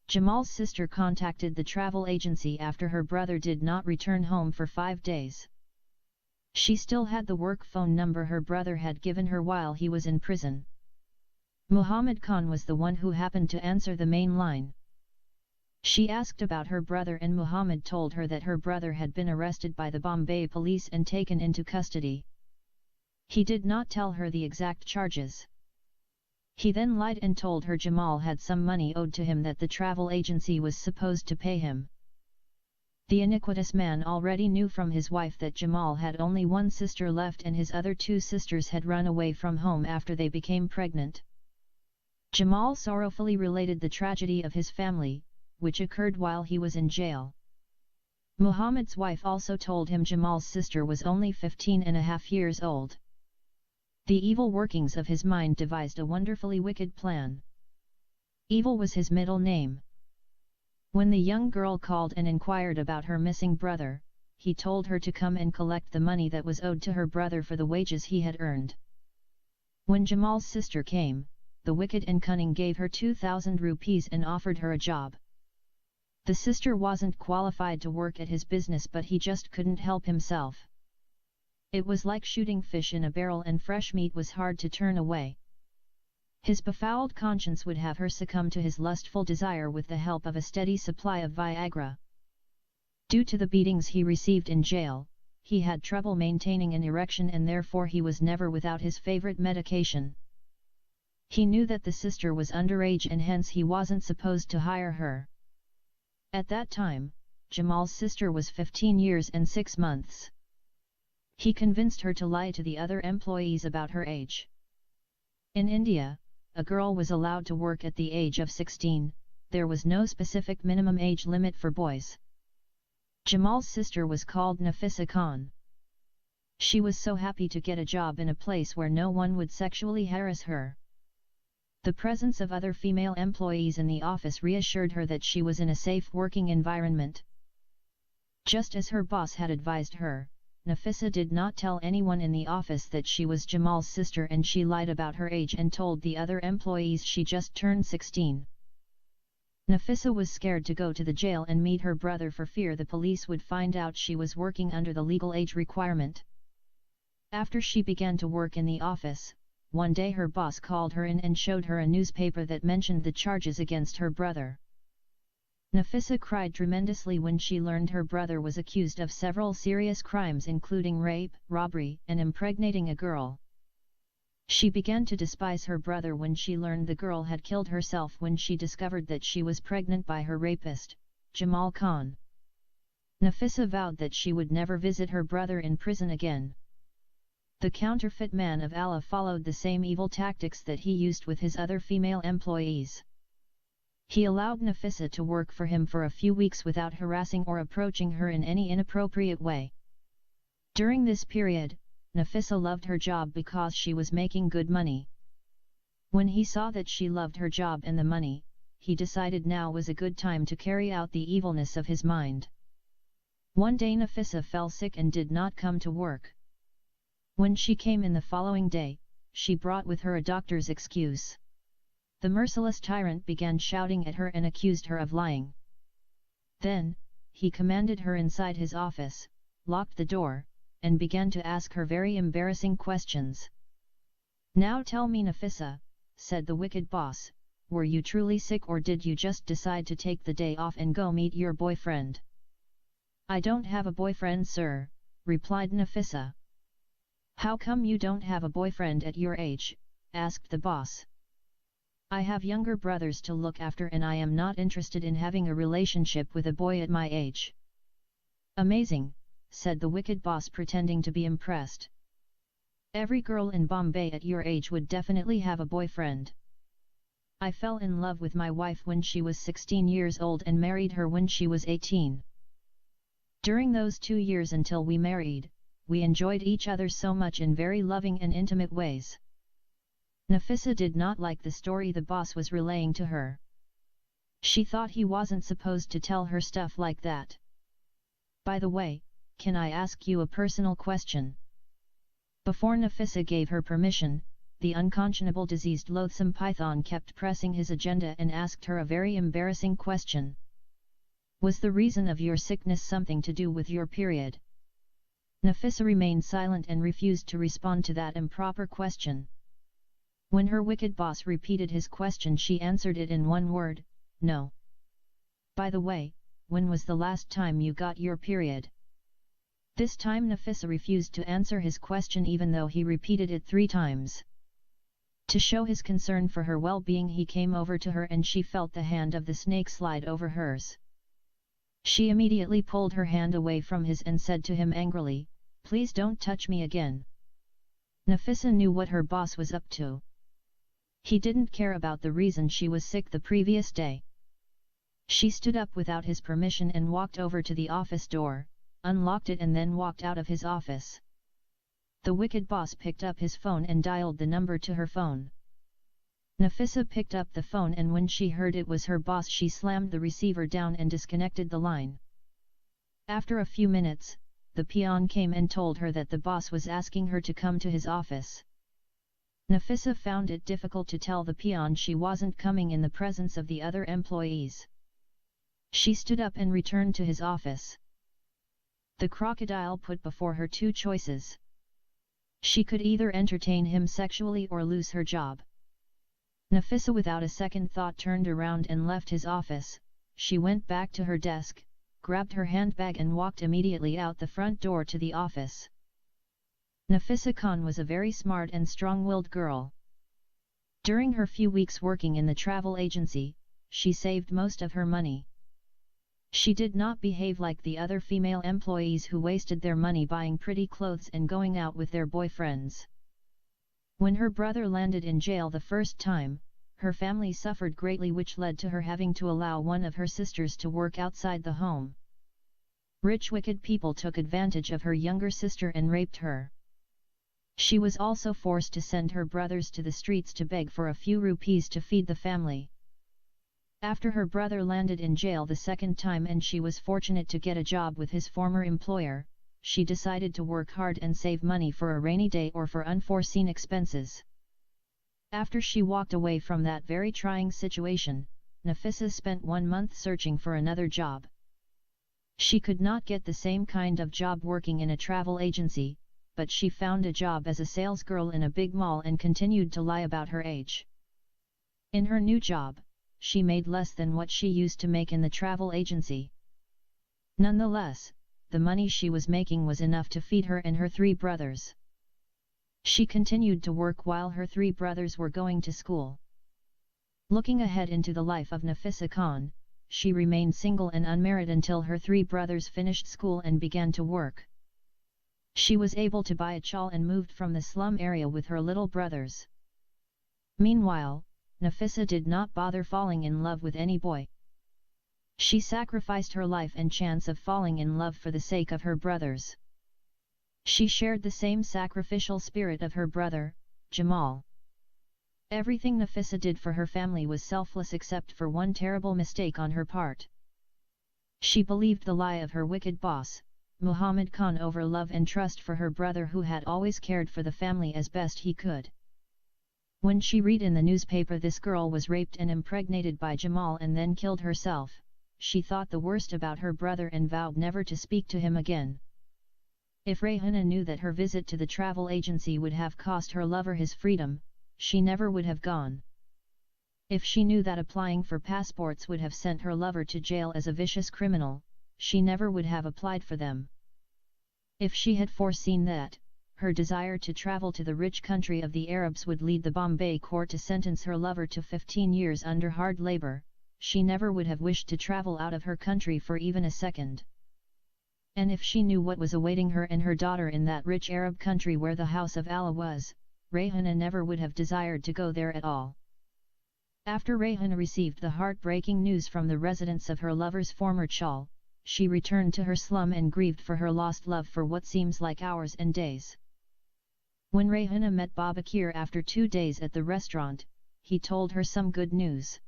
Jamal's sister contacted the travel agency after her brother did not return home for 5 days. She still had the work phone number her brother had given her while he was in prison. Muhammad Khan was the one who happened to answer the main line. She asked about her brother and Muhammad told her that her brother had been arrested by the Bombay police and taken into custody. He did not tell her the exact charges. He then lied and told her Jamal had some money owed to him that the travel agency was supposed to pay him. The iniquitous man already knew from his wife that Jamal had only one sister left and his other 2 sisters had run away from home after they became pregnant. Jamal sorrowfully related the tragedy of his family, which occurred while he was in jail. Muhammad's wife also told him Jamal's sister was only 15.5 years old. The evil workings of his mind devised a wonderfully wicked plan. Evil was his middle name. When the young girl called and inquired about her missing brother, he told her to come and collect the money that was owed to her brother for the wages he had earned. When Jamal's sister came, the wicked and cunning gave her 2,000 rupees and offered her a job. The sister wasn't qualified to work at his business but he just couldn't help himself. It was like shooting fish in a barrel and fresh meat was hard to turn away. His befouled conscience would have her succumb to his lustful desire with the help of a steady supply of Viagra. Due to the beatings he received in jail, he had trouble maintaining an erection and therefore he was never without his favorite medication. He knew that the sister was underage and hence he wasn't supposed to hire her. At that time, Jamal's sister was 15 years and 6 months. He convinced her to lie to the other employees about her age. In India, a girl was allowed to work at the age of 16, there was no specific minimum age limit for boys. Jamal's sister was called Nafisa Khan. She was so happy to get a job in a place where no one would sexually harass her. The presence of other female employees in the office reassured her that she was in a safe working environment. Just as her boss had advised her, Nafisa did not tell anyone in the office that she was Jamal's sister and she lied about her age and told the other employees she just turned 16. Nafisa was scared to go to the jail and meet her brother for fear the police would find out she was working under the legal age requirement. After she began to work in the office, one day her boss called her in and showed her a newspaper that mentioned the charges against her brother. Nafisa cried tremendously when she learned her brother was accused of several serious crimes including rape, robbery, and impregnating a girl. She began to despise her brother when she learned the girl had killed herself when she discovered that she was pregnant by her rapist, Jamal Khan. Nafisa vowed that she would never visit her brother in prison again. The counterfeit man of Allah followed the same evil tactics that he used with his other female employees. He allowed Nafisa to work for him for a few weeks without harassing or approaching her in any inappropriate way. During this period, Nafisa loved her job because she was making good money. When he saw that she loved her job and the money, he decided now was a good time to carry out the evilness of his mind. One day Nafisa fell sick and did not come to work. When she came in the following day, she brought with her a doctor's excuse. The merciless tyrant began shouting at her and accused her of lying. Then, he commanded her inside his office, locked the door, and began to ask her very embarrassing questions. "Now tell me Nafisa," said the wicked boss, "were you truly sick or did you just decide to take the day off and go meet your boyfriend?" "I don't have a boyfriend, sir," replied Nafisa. "How come you don't have a boyfriend at your age?" asked the boss. "I have younger brothers to look after and I am not interested in having a relationship with a boy at my age." "Amazing," said the wicked boss pretending to be impressed. "Every girl in Bombay at your age would definitely have a boyfriend. I fell in love with my wife when she was 16 years old and married her when she was 18. During those 2 years until we married, we enjoyed each other so much in very loving and intimate ways." Nafisa did not like the story the boss was relaying to her. She thought he wasn't supposed to tell her stuff like that. "By the way, can I ask you a personal question?" Before Nafisa gave her permission, the unconscionable diseased loathsome python kept pressing his agenda and asked her a very embarrassing question. Was the reason of your sickness something to do with your period? Nafisa remained silent and refused to respond to that improper question. When her wicked boss repeated his question, she answered it in one word, no. By the way, when was the last time you got your period? This time Nafisa refused to answer his question even though he repeated it 3 times. To show his concern for her well-being, he came over to her and she felt the hand of the snake slide over hers. She immediately pulled her hand away from his and said to him angrily, "Please don't touch me again." Nafisa knew what her boss was up to. He didn't care about the reason she was sick the previous day. She stood up without his permission and walked over to the office door, unlocked it and then walked out of his office. The wicked boss picked up his phone and dialed the number to her phone. Nafisa picked up the phone and when she heard it was her boss, she slammed the receiver down and disconnected the line. After a few minutes, the peon came and told her that the boss was asking her to come to his office. Nafisa found it difficult to tell the peon she wasn't coming in the presence of the other employees. She stood up and returned to his office. The crocodile put before her 2 choices. She could either entertain him sexually or lose her job. Nafisa without a second thought turned around and left his office. She went back to her desk, grabbed her handbag and walked immediately out the front door to the office. Nafisa Khan was a very smart and strong-willed girl. During her few weeks working in the travel agency, she saved most of her money. She did not behave like the other female employees who wasted their money buying pretty clothes and going out with their boyfriends. When her brother landed in jail the first time, her family suffered greatly, which led to her having to allow one of her sisters to work outside the home. Rich wicked people took advantage of her younger sister and raped her. She was also forced to send her brothers to the streets to beg for a few rupees to feed the family. After her brother landed in jail the second time and she was fortunate to get a job with his former employer, she decided to work hard and save money for a rainy day or for unforeseen expenses. After she walked away from that very trying situation, Nafisa spent 1 month searching for another job. She could not get the same kind of job working in a travel agency, but she found a job as a salesgirl in a big mall and continued to lie about her age. In her new job, she made less than what she used to make in the travel agency. Nonetheless, the money she was making was enough to feed her and her 3 brothers. She continued to work while her 3 brothers were going to school. Looking ahead into the life of Nafisa Khan, she remained single and unmarried until her 3 brothers finished school and began to work. She was able to buy a chawl and moved from the slum area with her little brothers. Meanwhile, Nafisa did not bother falling in love with any boy. She sacrificed her life and chance of falling in love for the sake of her brothers. She shared the same sacrificial spirit of her brother, Jamal. Everything Nafisa did for her family was selfless except for one terrible mistake on her part. She believed the lie of her wicked boss, Muhammad Khan, over love and trust for her brother who had always cared for the family as best he could. When she read in the newspaper this girl was raped and impregnated by Jamal and then killed herself, she thought the worst about her brother and vowed never to speak to him again. If Rayhana knew that her visit to the travel agency would have cost her lover his freedom, she never would have gone. If she knew that applying for passports would have sent her lover to jail as a vicious criminal, she never would have applied for them. If she had foreseen that her desire to travel to the rich country of the Arabs would lead the Bombay court to sentence her lover to 15 years under hard labor, she never would have wished to travel out of her country for even a second. And if she knew what was awaiting her and her daughter in that rich Arab country where the house of Allah was, Rayhana never would have desired to go there at all. After Rayhana received the heartbreaking news from the residents of her lover's former chawl, she returned to her slum and grieved for her lost love for what seems like hours and days. When Rayhana met Babakir after 2 days at the restaurant, he told her some good news.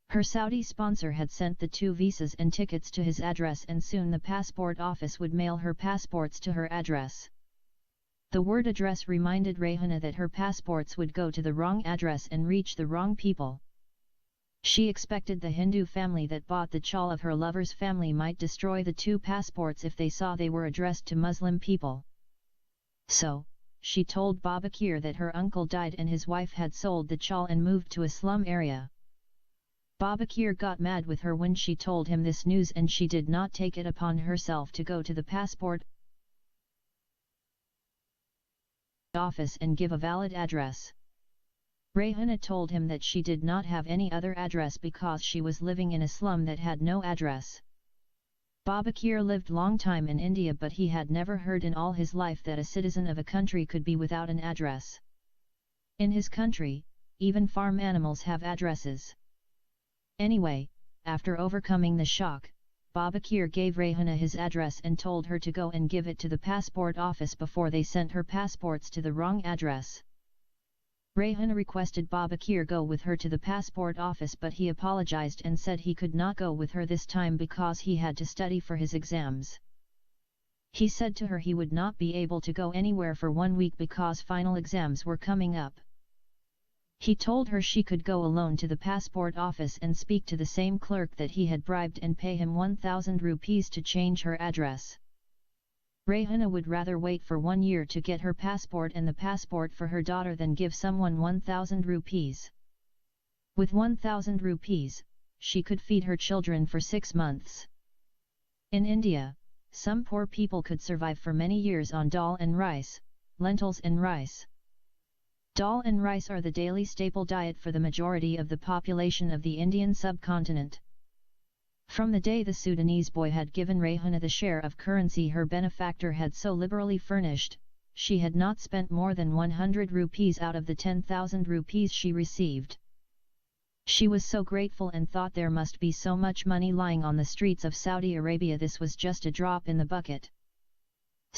Her Saudi sponsor had sent the 2 visas and tickets to his address and soon the passport office would mail her passports to her address. The word address reminded Rehana that her passports would go to the wrong address and reach the wrong people. She expected the Hindu family that bought the chal of her lover's family might destroy the two passports if they saw they were addressed to Muslim people. So, she told Babakir that her uncle died and his wife had sold the chal and moved to a slum area. Babakir got mad with her when she told him this news, and she did not take it upon herself to go to the passport office and give a valid address. Rehana told him that she did not have any other address because she was living in a slum that had no address. Babakir lived long time in India, but he had never heard in all his life that a citizen of a country could be without an address. In his country, even farm animals have addresses. Anyway, after overcoming the shock, Babakir gave Rehana his address and told her to go and give it to the passport office before they sent her passports to the wrong address. Rehana requested Babakir go with her to the passport office, but he apologized and said he could not go with her this time because he had to study for his exams. He said to her he would not be able to go anywhere for 1 week because final exams were coming up. He told her she could go alone to the passport office and speak to the same clerk that he had bribed and pay him 1,000 rupees to change her address. Rehana would rather wait for 1 year to get her passport and the passport for her daughter than give someone 1,000 rupees. With 1,000 rupees, she could feed her children for 6 months. In India, some poor people could survive for many years on dal and rice, lentils and rice. Dal and rice are the daily staple diet for the majority of the population of the Indian subcontinent. From the day the Sudanese boy had given Rehana the share of currency her benefactor had so liberally furnished, she had not spent more than 100 rupees out of the 10,000 rupees she received. She was so grateful and thought there must be so much money lying on the streets of Saudi Arabia, this was just a drop in the bucket.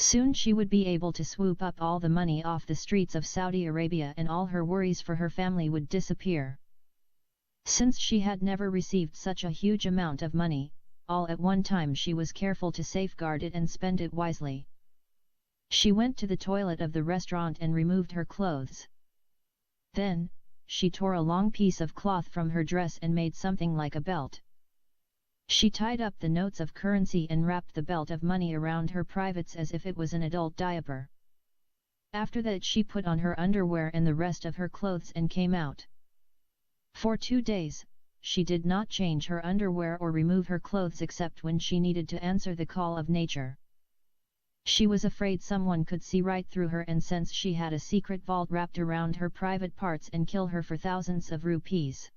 Soon she would be able to swoop up all the money off the streets of Saudi Arabia and all her worries for her family would disappear. Since she had never received such a huge amount of money, all at one time, she was careful to safeguard it and spend it wisely. She went to the toilet of the restaurant and removed her clothes. Then, she tore a long piece of cloth from her dress and made something like a belt. She tied up the notes of currency and wrapped the belt of money around her privates as if it was an adult diaper. After that she put on her underwear and the rest of her clothes and came out. For 2 days, she did not change her underwear or remove her clothes except when she needed to answer the call of nature. She was afraid someone could see right through her and sense she had a secret vault wrapped around her private parts and kill her for thousands of rupees.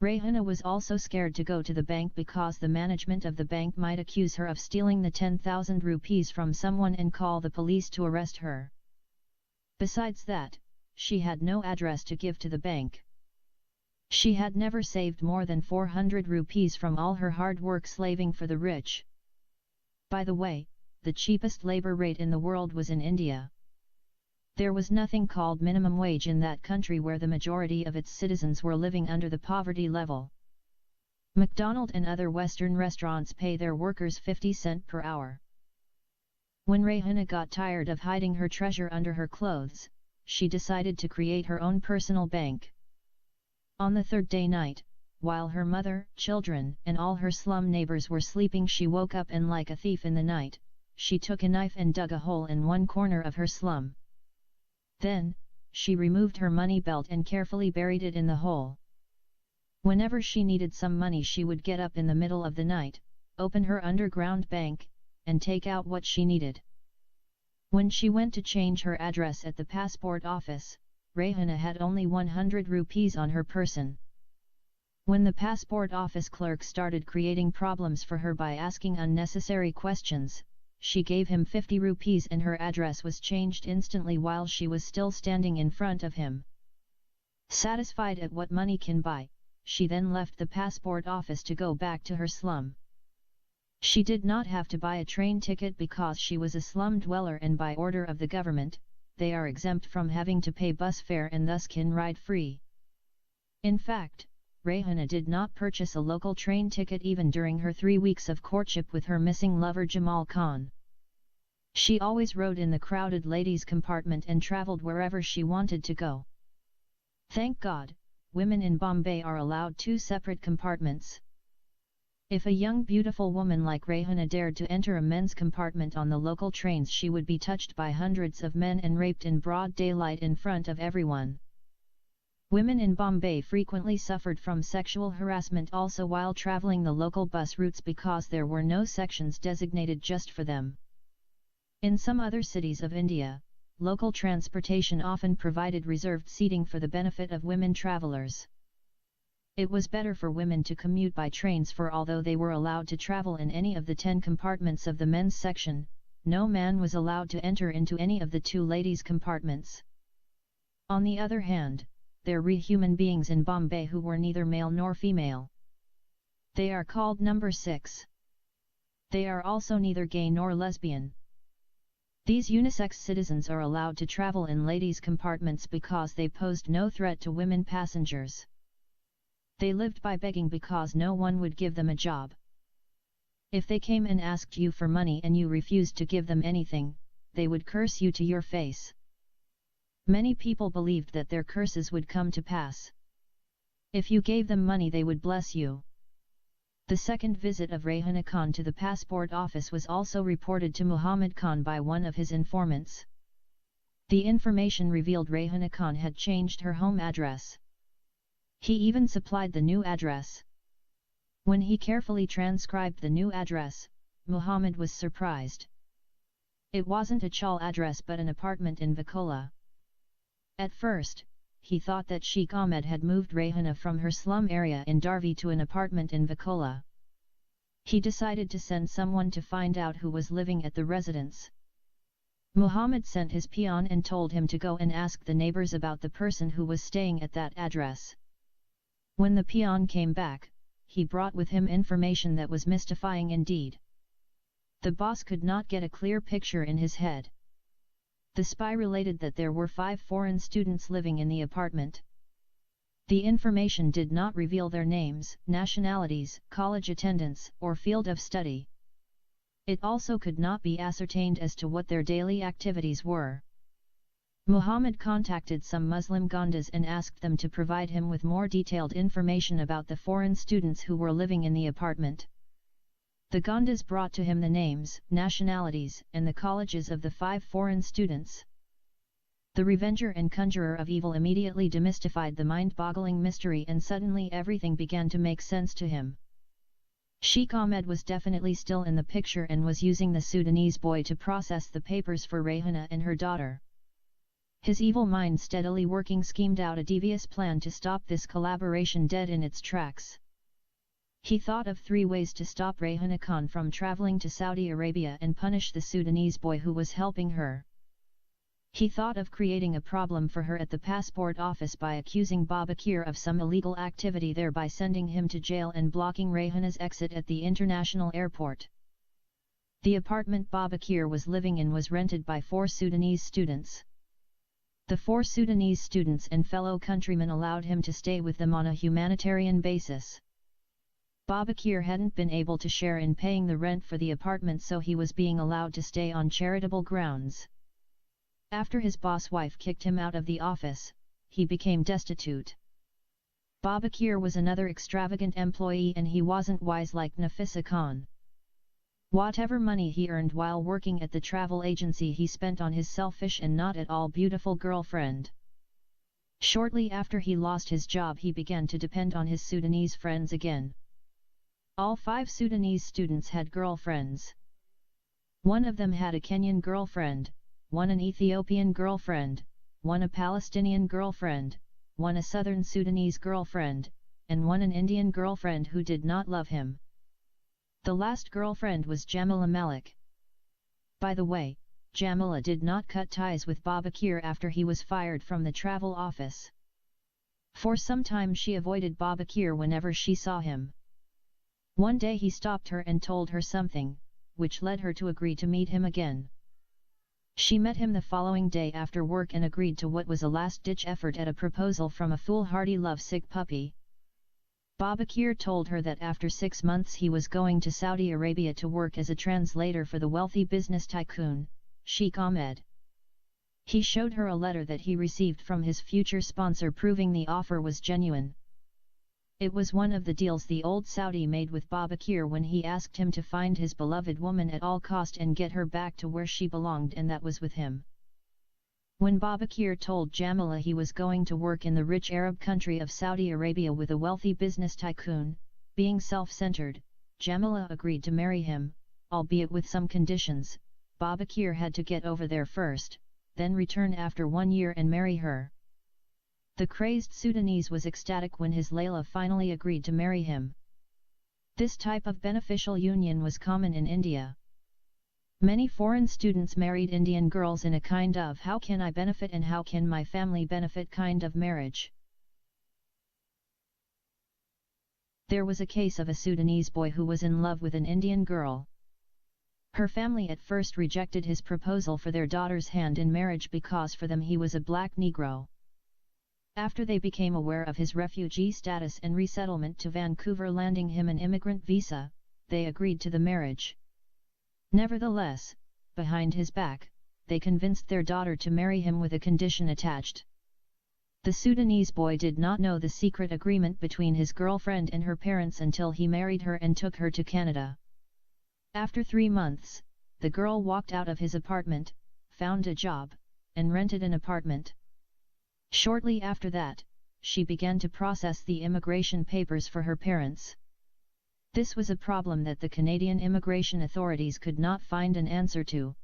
Rehana was also scared to go to the bank because the management of the bank might accuse her of stealing the 10,000 rupees from someone and call the police to arrest her. Besides that, she had no address to give to the bank. She had never saved more than 400 rupees from all her hard work slaving for the rich. By the way, the cheapest labor rate in the world was in India. There was nothing called minimum wage in that country where the majority of its citizens were living under the poverty level. McDonald's and other Western restaurants pay their workers 50 cents per hour. When Rehana got tired of hiding her treasure under her clothes, she decided to create her own personal bank. On the 3rd day night, while her mother, children, and all her slum neighbors were sleeping, she woke up and, like a thief in the night, she took a knife and dug a hole in one corner of her slum. Then, she removed her money belt and carefully buried it in the hole. Whenever she needed some money, she would get up in the middle of the night, open her underground bank, and take out what she needed. When she went to change her address at the passport office, Rehana had only 100 rupees on her person. When the passport office clerk started creating problems for her by asking unnecessary questions, she gave him 50 rupees and her address was changed instantly while she was still standing in front of him. Satisfied at what money can buy, she then left the passport office to go back to her slum. She did not have to buy a train ticket because she was a slum dweller, and by order of the government, they are exempt from having to pay bus fare and thus can ride free. In fact, Rehana did not purchase a local train ticket even during her 3 weeks of courtship with her missing lover Jamal Khan. She always rode in the crowded ladies' compartment and travelled wherever she wanted to go. Thank God, women in Bombay are allowed 2 separate compartments. If a young beautiful woman like Rehana dared to enter a men's compartment on the local trains, she would be touched by hundreds of men and raped in broad daylight in front of everyone. Women in Bombay frequently suffered from sexual harassment also while travelling the local bus routes because there were no sections designated just for them. In some other cities of India, local transportation often provided reserved seating for the benefit of women travellers. It was better for women to commute by trains, for although they were allowed to travel in any of the 10 compartments of the men's section, no man was allowed to enter into any of the 2 ladies' compartments. On the other hand, there were human beings in Bombay who were neither male nor female. They are called number 6. They are also neither gay nor lesbian. These unisex citizens are allowed to travel in ladies' compartments because they posed no threat to women passengers. They lived by begging because no one would give them a job. If they came and asked you for money and you refused to give them anything, they would curse you to your face. Many people believed that their curses would come to pass. If you gave them money, they would bless you. The second visit of Rehana Khan to the passport office was also reported to Muhammad Khan by one of his informants. The information revealed Rehana Khan had changed her home address. He even supplied the new address. When he carefully transcribed the new address, Muhammad was surprised. It wasn't a chawl address but an apartment in Vakola. At first, he thought that Sheikh Ahmed had moved Rehana from her slum area in Darvi to an apartment in Vakola. He decided to send someone to find out who was living at the residence. Muhammad sent his peon and told him to go and ask the neighbors about the person who was staying at that address. When the peon came back, he brought with him information that was mystifying indeed. The boss could not get a clear picture in his head. The spy related that there were 5 foreign students living in the apartment. The information did not reveal their names, nationalities, college attendance, or field of study. It also could not be ascertained as to what their daily activities were. Muhammad contacted some Muslim Gondas and asked them to provide him with more detailed information about the foreign students who were living in the apartment. The Gondas brought to him the names, nationalities, and the colleges of the 5 foreign students. The revenger and conjurer of evil immediately demystified the mind-boggling mystery, and suddenly everything began to make sense to him. Sheikh Ahmed was definitely still in the picture and was using the Sudanese boy to process the papers for Rehana and her daughter. His evil mind steadily working schemed out a devious plan to stop this collaboration dead in its tracks. He thought of 3 ways to stop Rehana Khan from travelling to Saudi Arabia and punish the Sudanese boy who was helping her. He thought of creating a problem for her at the passport office by accusing Babakir of some illegal activity, thereby sending him to jail and blocking Rehana's exit at the international airport. The apartment Babakir was living in was rented by 4 Sudanese students. The 4 Sudanese students and fellow countrymen allowed him to stay with them on a humanitarian basis. Babakir hadn't been able to share in paying the rent for the apartment, so he was being allowed to stay on charitable grounds. After his boss wife kicked him out of the office, he became destitute. Babakir was another extravagant employee, and he wasn't wise like Nafisa Khan. Whatever money he earned while working at the travel agency he spent on his selfish and not at all beautiful girlfriend. Shortly after he lost his job, he began to depend on his Sudanese friends again. All 5 Sudanese students had girlfriends. One of them had a Kenyan girlfriend, one an Ethiopian girlfriend, one a Palestinian girlfriend, one a Southern Sudanese girlfriend, and one an Indian girlfriend who did not love him. The last girlfriend was Jamila Malik. By the way, Jamila did not cut ties with Babakir after he was fired from the travel office. For some time she avoided Babakir whenever she saw him. One day he stopped her and told her something, which led her to agree to meet him again. She met him the following day after work and agreed to what was a last-ditch effort at a proposal from a foolhardy lovesick puppy. Babakir told her that after 6 months he was going to Saudi Arabia to work as a translator for the wealthy business tycoon, Sheikh Ahmed. He showed her a letter that he received from his future sponsor proving the offer was genuine. It was one of the deals the old Saudi made with Babakir when he asked him to find his beloved woman at all cost and get her back to where she belonged, and that was with him. When Babakir told Jamila he was going to work in the rich Arab country of Saudi Arabia with a wealthy business tycoon, being self-centered, Jamila agreed to marry him, albeit with some conditions. Babakir had to get over there first, then return after 1 year and marry her. The crazed Sudanese was ecstatic when his Layla finally agreed to marry him. This type of beneficial union was common in India. Many foreign students married Indian girls in a kind of how can I benefit and how can my family benefit kind of marriage. There was a case of a Sudanese boy who was in love with an Indian girl. Her family at first rejected his proposal for their daughter's hand in marriage because for them he was a black Negro. After they became aware of his refugee status and resettlement to Vancouver landing him an immigrant visa, they agreed to the marriage. Nevertheless, behind his back, they convinced their daughter to marry him with a condition attached. The Sudanese boy did not know the secret agreement between his girlfriend and her parents until he married her and took her to Canada. After 3 months, the girl walked out of his apartment, found a job, and rented an apartment. Shortly after that, she began to process the immigration papers for her parents. This was a problem that the Canadian immigration authorities could not find an answer to.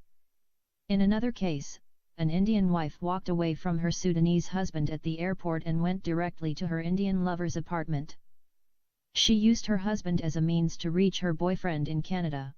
In another case, an Indian wife walked away from her Sudanese husband at the airport and went directly to her Indian lover's apartment. She used her husband as a means to reach her boyfriend in Canada.